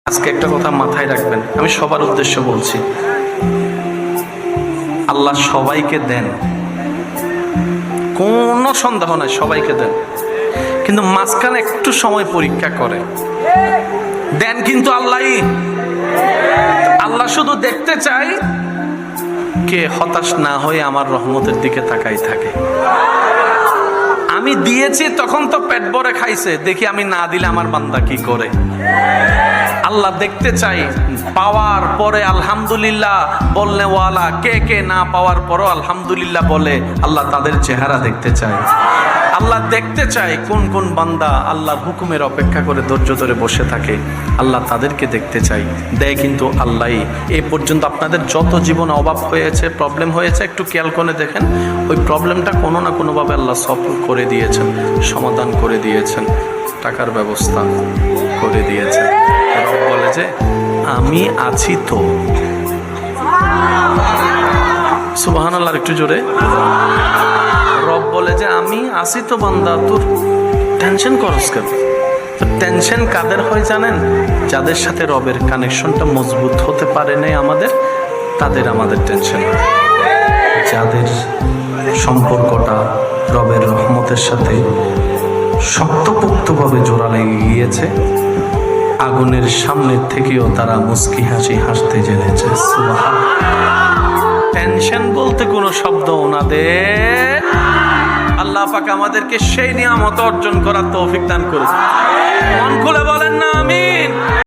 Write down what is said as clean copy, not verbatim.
আজকে একটা কথা মাথায় রাখবেন, আমি সবার উদ্দেশ্য বলছি। আল্লাহ সবাইকে দেন, কোনো সন্দেহ নাই, সবাইকে দেন, কিন্তু মাঝখানে একটু সময় পরীক্ষা করে দেন। কিন্তু আল্লাহ শুধু দেখতে চাই কে হতাশ না হয়ে আমার রহমতের দিকে তাকাই থাকে। আমি দিয়েছি তখন তো পেট ভরে খাইছে, দেখি আমি না দিলে আমার বান্দা কি করে। আল্লাহ দেখতে চাই পাওয়ার পরে আলহামদুলিল্লাহ বলনে ওয়ালা কে কে, না পাওয়ার পরও আলহামদুলিল্লাহ বলে, আল্লাহ তাদের চেহারা দেখতে চায়। আল্লাহ দেখতে চায় কোন কোন বান্দা আল্লাহর হুকুমের অপেক্ষা করে ধৈর্য ধরে বসে থাকে, আল্লাহ তাদেরকে দেখতে চাই। দেয় কিন্তু আল্লাহই। এই পর্যন্ত আপনাদের যত জীবনে অভাব হয়েছে, প্রবলেম হয়েছে, একটু খেয়াল করে দেখেন, ওই প্রবলেমটা কোনো না কোনোভাবে আল্লাহ সলভ করে দিয়েছেন, সমাধান করে দিয়েছেন, টাকার ব্যবস্থা করে দিয়েছেন। রব বলে যে আমি আছি তো। সুবহানাল্লাহ, একটু জোরে। রব বলে যে আমি আছি তো বান্দা, তোর টেনশন করস কেন? টেনশন কাদের হয় জানেন? যাদের সাথে রবের কানেকশনটা মজবুত হতে পারে নাই তাদের আমাদের টেনশন। যাদের সম্পর্কটা রবের রহমতের সাথে শক্তপোক্তভাবে জোড়া লেগে গিয়েছে, আগুনের সামনে থেকেও তারা মুস্কি হাসি হাসতে জেনেছে। টেনশন বলতে কোনো শব্দ ওনাদের। আল্লাহ পাক আমাদেরকে সেই নিয়ামত অর্জন করার তৌফিক দান করেছে। মন খুলে বলেন না আমিন।